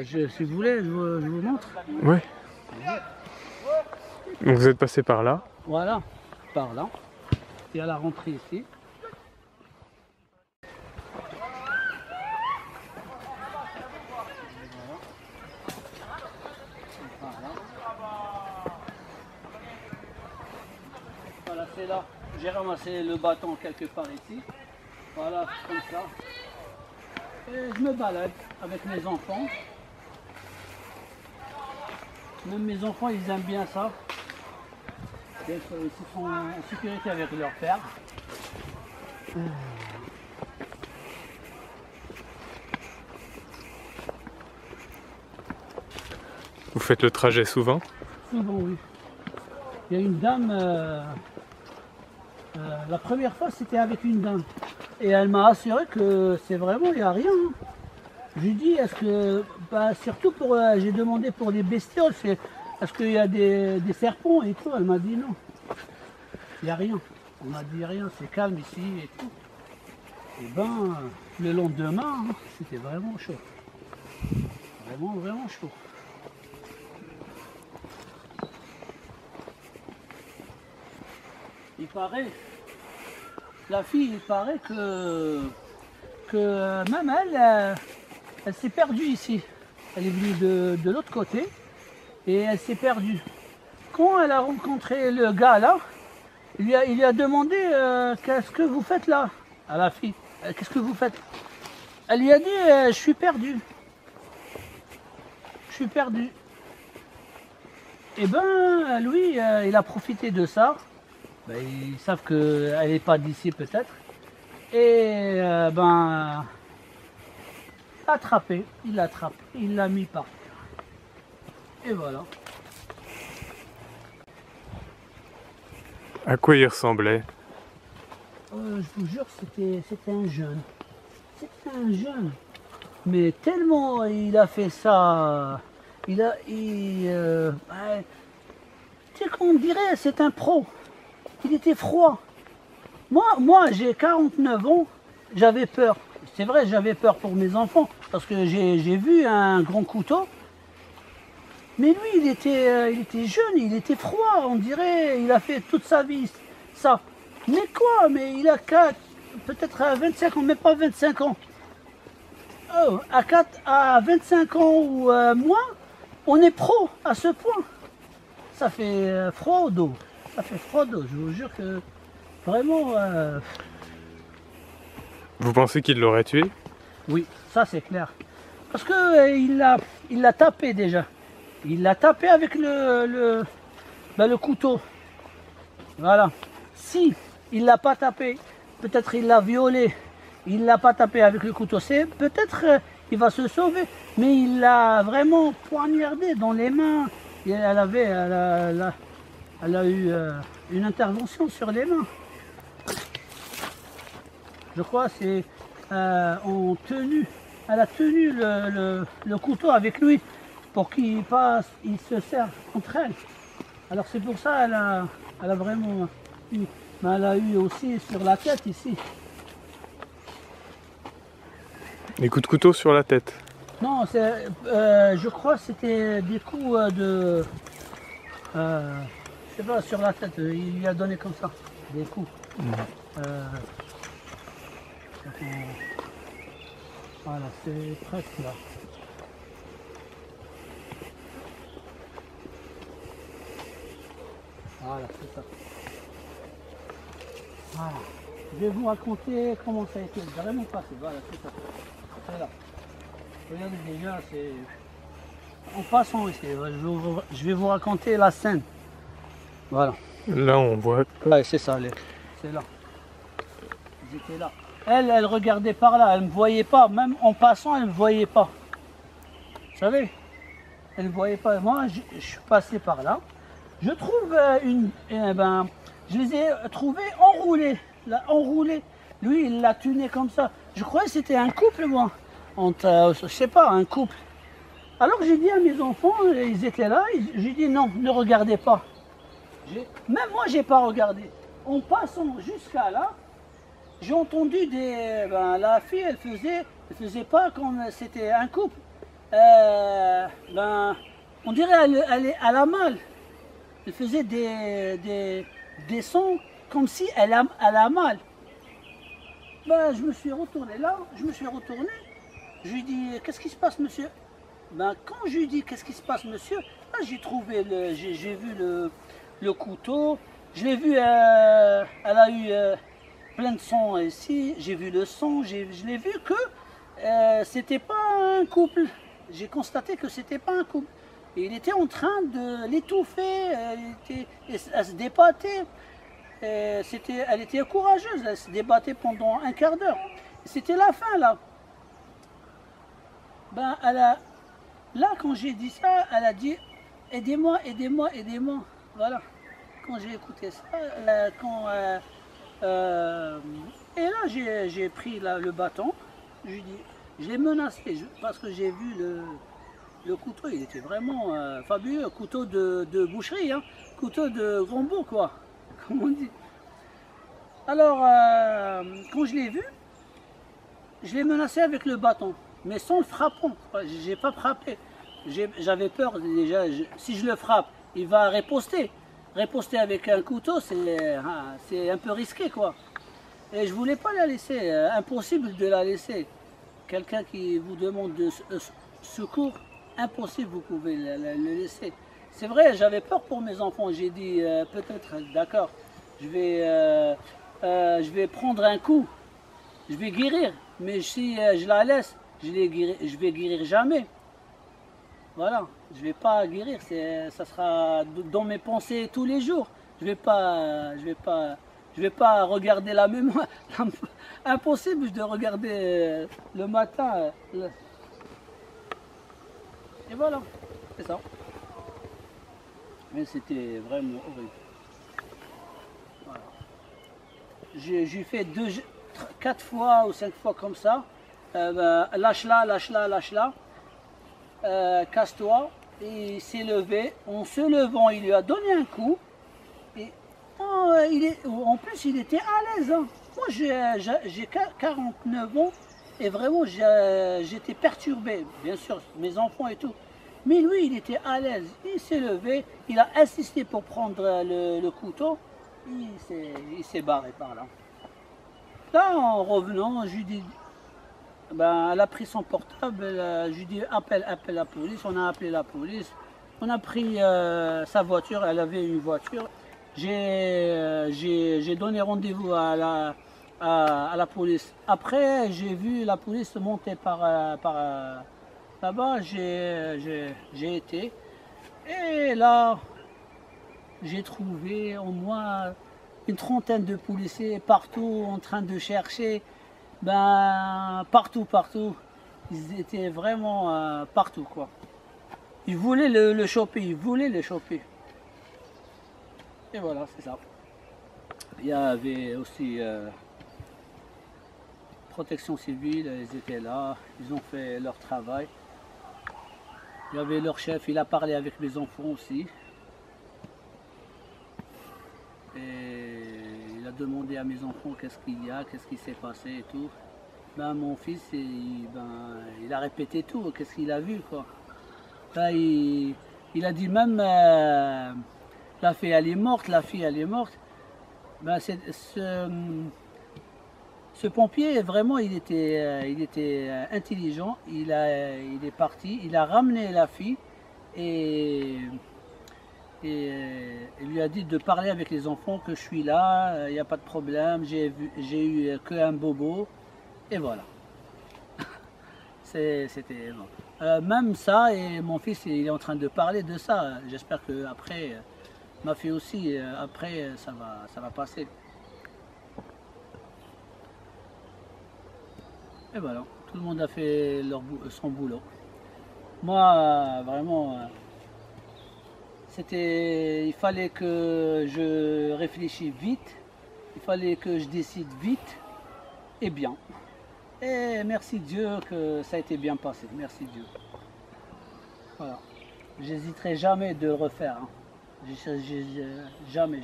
Si vous voulez, je vous montre. Oui. Donc vous êtes passé par là. Voilà, par là. Et à la rentrée ici. Voilà, c'est là. J'ai ramassé le bâton quelque part ici. Voilà, comme ça. Et je me balade avec mes enfants. Même mes enfants, ils aiment bien ça. Ils sont en sécurité avec leur père. Vous faites le trajet souvent? Souvent, oui. Il y a une dame, la première fois c'était avec une dame. Et elle m'a assuré que c'est vraiment, il n'y a rien. Hein. Je lui dis, est-ce que, surtout pour, j'ai demandé pour les bestioles, est-ce qu'il y a des serpents et tout? Elle m'a dit non. Il n'y a rien. On m'a dit rien, c'est calme ici et tout. Et ben, le lendemain, hein, c'était vraiment chaud. Vraiment, vraiment chaud. Il paraît, la fille, il paraît que même elle s'est perdue ici. Elle est venue de l'autre côté et elle s'est perdue. Quand elle a rencontré le gars là, il lui a demandé qu'est-ce que vous faites là? À la fille, qu'est-ce que vous faites? Elle lui a dit je suis perdue. Je suis perdue. Et ben lui, il a profité de ça. Ben, ils savent qu'elle n'est pas d'ici peut-être. Et ben, attrapé, il l'attrape, il l'a mis par terre. Et voilà. À quoi il ressemblait? Je vous jure, c'était un jeune. C'était un jeune. Mais tellement il a fait ça, tu sais qu'on dirait, c'est un pro. Il était froid. Moi j'ai 49 ans, j'avais peur. C'est vrai, j'avais peur pour mes enfants, parce que j'ai vu un grand couteau. Mais lui, il était jeune, il était froid, on dirait, il a fait toute sa vie ça. Mais quoi? Mais il a peut-être à 25 ans, même pas 25 ans. Oh, à 25 ans ou moins, on est pro à ce point. Ça fait froid au dos. Ça fait froid au dos, je vous jure que vraiment... Vous pensez qu'il l'aurait tué? Oui, ça c'est clair. Parce que il l'a tapé déjà. Il l'a tapé avec le couteau. Voilà. Si il l'a pas tapé, peut-être il l'a violé. Il l'a pas tapé avec le couteau. C'est peut-être il va se sauver, mais il l'a vraiment poignardé dans les mains. Et elle a eu une intervention sur les mains. Je crois c'est en tenue. Elle a tenu le couteau avec lui pour qu'il passe, il se serve entre elles. Alors c'est pour ça elle a vraiment eu. Mais elle a eu aussi sur la tête ici. Des coups de couteau sur la tête? Non, je crois que c'était des coups de... je sais pas, sur la tête. Il lui a donné comme ça, des coups. Voilà, c'est presque là. Voilà, c'est ça. Voilà. Je vais vous raconter comment ça a été vraiment passé. Voilà, c'est ça. C'est là. Regardez déjà, c'est... En passant ici, je vais vous raconter la scène. Voilà. Là, on voit... Ouais, c'est ça, c'est là. Ils étaient là. Elle regardait par là, elle ne me voyait pas. Même en passant, elle ne me voyait pas. Vous savez? Elle ne me voyait pas. Moi, je suis passé par là. Je trouve je les ai trouvés enroulés. Là, enroulés. Lui, il l'a tenu comme ça. Je croyais que c'était un couple, moi. Je sais pas, un couple. Alors j'ai dit à mes enfants, ils étaient là, j'ai dit non, ne regardez pas. Même moi, j'ai pas regardé. En passant jusqu'à là, j'ai entendu la fille, elle faisait pas comme c'était un couple. Ben, on dirait elle a mal. Elle faisait des sons comme si elle a mal. Ben, je me suis retourné là, je lui dis, qu'est-ce qui se passe, monsieur? Ben, quand je lui dis, qu'est-ce qui se passe, monsieur? Là, j'ai vu le couteau, je l'ai vu, elle a eu plein de sang ici, j'ai vu le sang, je l'ai vu que c'était pas un couple. J'ai constaté que c'était pas un couple. Et il était en train de l'étouffer, elle se débattait. Elle était courageuse, elle se débattait pendant un quart d'heure. C'était la fin là. Ben, là, quand j'ai dit ça, elle a dit aidez-moi, aidez-moi, aidez-moi. Voilà. Quand j'ai écouté ça, et là j'ai pris le bâton, je lui dis, je l'ai menacé parce que j'ai vu le couteau, il était vraiment fabuleux, couteau de boucherie, hein, couteau de Grambo quoi, comme on dit. Alors quand je l'ai vu, je l'ai menacé avec le bâton, mais sans le frappant, j'ai pas frappé. J'avais peur déjà, si je le frappe, il va riposter. Riposter avec un couteau, c'est un peu risqué quoi. Et je voulais pas la laisser, impossible de la laisser. Quelqu'un qui vous demande de secours, impossible vous pouvez le laisser. C'est vrai, j'avais peur pour mes enfants. J'ai dit peut-être, d'accord, je vais prendre un coup, je vais guérir. Mais si je la laisse, je vais guérir jamais. Voilà, je vais pas guérir, ça sera dans mes pensées tous les jours. Je vais pas regarder la mémoire. Impossible de regarder le matin. Et voilà, c'est ça. Mais c'était vraiment horrible. Voilà. J'ai fait 4 fois ou 5 fois comme ça. Lâche-la, lâche-la, lâche-la. Casse-toi. Et il s'est levé. En se levant, il lui a donné un coup. Et en plus, il était à l'aise. Hein. Moi, j'ai 49 ans et vraiment, j'étais perturbé. Bien sûr, mes enfants et tout. Mais lui, il était à l'aise. Il s'est levé. Il a insisté pour prendre le couteau. Il s'est barré par là. Là, en revenant, je lui dis, ben, elle a pris son portable, je lui dis appelle la police, on a appelé la police, on a pris sa voiture, elle avait une voiture, j'ai donné rendez-vous à la police. Après, j'ai vu la police monter par là-bas, j'ai été, et là, j'ai trouvé au moins une trentaine de policiers partout en train de chercher. Ben, partout. Ils étaient vraiment partout, quoi. Ils voulaient le choper, Et voilà, c'est ça. Il y avait aussi protection civile, ils étaient là, ils ont fait leur travail. Il y avait leur chef, il a parlé avec mes enfants aussi. Et il a demandé à mes enfants qu'est-ce qu'il y a, qu'est-ce qui s'est passé et tout. Ben, mon fils, il a répété tout, qu'est-ce qu'il a vu quoi. Là, il a dit même la fille elle est morte, Ben, ce pompier vraiment il était intelligent, il est parti, il a ramené la fille et il lui a dit de parler avec les enfants que je suis là, il n'y a pas de problème, j'ai eu qu'un bobo, et voilà. C'était bon. Même ça, et mon fils il est en train de parler de ça, j'espère que après, ma fille aussi, après ça va passer. Et voilà, tout le monde a fait son boulot. Moi, vraiment... il fallait que je réfléchisse vite, il fallait que je décide vite et bien. Et merci Dieu que ça a été bien passé, merci Dieu. Voilà, j'hésiterai jamais de le refaire, hein. Jamais.